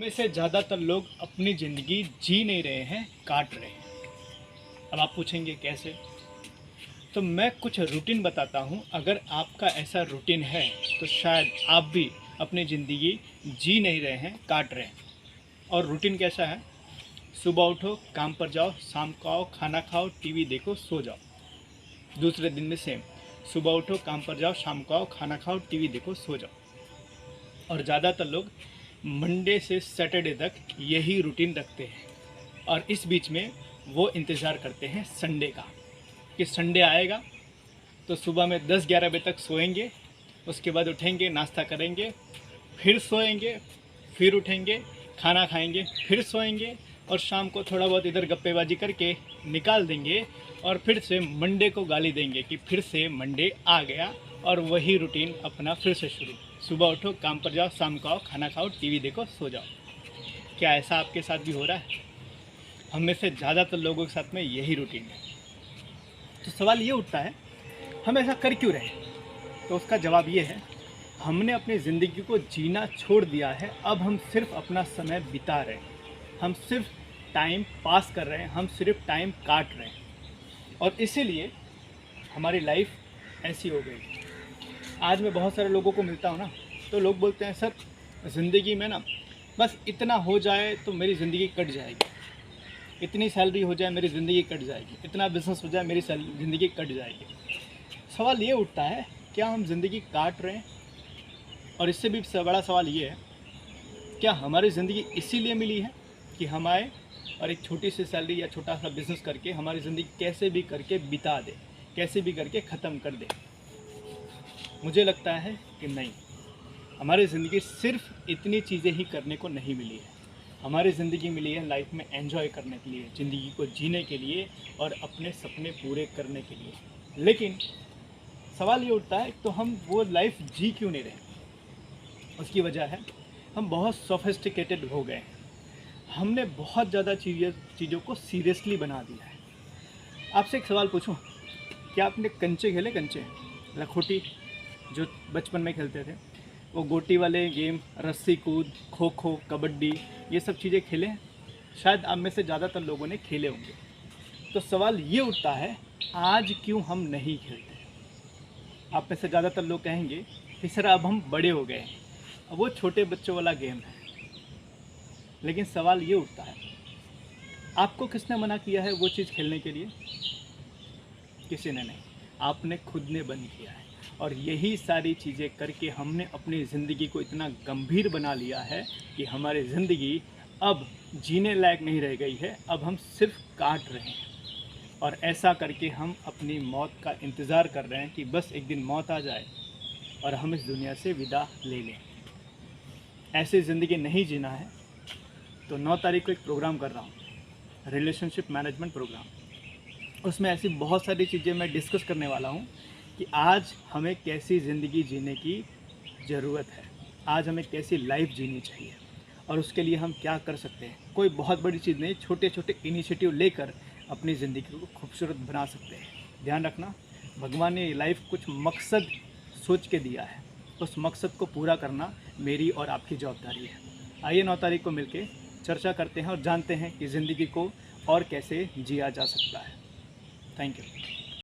में से ज़्यादातर लोग अपनी ज़िंदगी जी नहीं रहे हैं, काट रहे हैं। अब आप पूछेंगे कैसे? तो मैं कुछ रूटीन बताता हूँ। अगर आपका ऐसा रूटीन है तो शायद आप भी अपनी ज़िंदगी जी नहीं रहे हैं, काट रहे हैं। और रूटीन कैसा है? सुबह उठो, काम पर जाओ, शाम को आओ, खाना खाओ, टीवी देखो, सो जाओ। दूसरे दिन में सेम, सुबह उठो, काम पर जाओ, शाम को आओ, खाना खाओ, टीवी देखो, सो जाओ। और ज़्यादातर लोग मंडे से सैटरडे तक यही रूटीन रखते हैं। और इस बीच में वो इंतज़ार करते हैं संडे का, कि संडे आएगा तो सुबह में 10-11 बजे तक सोएंगे, उसके बाद उठेंगे, नाश्ता करेंगे, फिर सोएंगे, फिर उठेंगे, खाना खाएंगे, फिर सोएंगे और शाम को थोड़ा बहुत इधर गप्पेबाजी करके निकाल देंगे और फिर से मंडे को गाली देंगे कि फिर से मंडे आ गया। और वही रूटीन अपना फिर से शुरू। सुबह उठो, काम पर जाओ, शाम को आओ, खाना खाओ, टीवी देखो, सो जाओ। क्या ऐसा आपके साथ भी हो रहा है? हम में से ज़्यादातर लोगों के साथ में यही रूटीन है। तो सवाल ये उठता है, हम ऐसा कर क्यों रहे हैं? तो उसका जवाब ये है, हमने अपनी ज़िंदगी को जीना छोड़ दिया है। अब हम सिर्फ अपना समय बिता रहे हैं, हम सिर्फ टाइम पास कर रहे हैं, हम सिर्फ टाइम काट रहे हैं। और इसीलिए हमारी लाइफ ऐसी हो गई। आज मैं बहुत सारे लोगों को मिलता हूँ ना, तो लोग बोलते हैं सर ज़िंदगी में ना बस इतना हो जाए तो मेरी ज़िंदगी कट जाएगी, इतनी सैलरी हो जाए मेरी ज़िंदगी कट जाएगी, इतना बिज़नेस हो जाए मेरी ज़िंदगी कट जाएगी। सवाल ये उठता है, क्या हम ज़िंदगी काट रहे हैं? और इससे भी बड़ा सवाल ये है, क्या हमारी ज़िंदगी इसीलिए मिली है कि हम आए और एक छोटी सी सैलरी या छोटा सा बिज़नेस करके हमारी ज़िंदगी कैसे भी करके बिता दे, कैसे भी करके ख़त्म कर दे? मुझे लगता है कि नहीं। हमारी ज़िंदगी सिर्फ इतनी चीज़ें ही करने को नहीं मिली है। हमारी ज़िंदगी मिली है लाइफ में एंजॉय करने के लिए, ज़िंदगी को जीने के लिए और अपने सपने पूरे करने के लिए। लेकिन सवाल ये उठता है, तो हम वो लाइफ जी क्यों नहीं रहे? उसकी वजह है, हम बहुत सोफिस्टिकेटेड हो गए हैं। हमने बहुत ज़्यादा चीज़ों को सीरियसली बना दिया है। आपसे एक सवाल पूछूं, क्या आपने कंचे खेले? कंचे, लखोटी, जो बचपन में खेलते थे, वो गोटी वाले गेम, रस्सी कूद, खो खो, कबड्डी, ये सब चीज़ें खेले हैं? शायद आप में से ज़्यादातर लोगों ने खेले होंगे। तो सवाल ये उठता है, आज क्यों हम नहीं खेलते? आप में से ज़्यादातर लोग कहेंगे कि सर अब हम बड़े हो गए हैं, अब वो छोटे बच्चों वाला गेम है। लेकिन सवाल ये उठता है, आपको किसने मना किया है वो चीज़ खेलने के लिए? किसी ने नहीं, आपने खुद ने बंद किया है। और यही सारी चीज़ें करके हमने अपनी ज़िंदगी को इतना गंभीर बना लिया है कि हमारी ज़िंदगी अब जीने लायक नहीं रह गई है, अब हम सिर्फ काट रहे हैं। और ऐसा करके हम अपनी मौत का इंतज़ार कर रहे हैं कि बस एक दिन मौत आ जाए और हम इस दुनिया से विदा ले लें। ऐसे ज़िंदगी नहीं जीना है। तो 9 तारीख को एक प्रोग्राम कर रहा हूँ, रिलेशनशिप मैनेजमेंट प्रोग्राम। उसमें ऐसी बहुत सारी चीज़ें मैं डिस्कस करने वाला हूँ कि आज हमें कैसी ज़िंदगी जीने की ज़रूरत है, आज हमें कैसी लाइफ जीनी चाहिए और उसके लिए हम क्या कर सकते हैं। कोई बहुत बड़ी चीज़ नहीं, छोटे छोटे इनिशिएटिव लेकर अपनी ज़िंदगी को खूबसूरत बना सकते हैं। ध्यान रखना, भगवान ने लाइफ कुछ मकसद सोच के दिया है, उस मकसद को पूरा करना मेरी और आपकी जवाबदारी है। आइए 9 तारीख को मिलके चर्चा करते हैं और जानते हैं कि ज़िंदगी को और कैसे जिया जा सकता है। Thank you.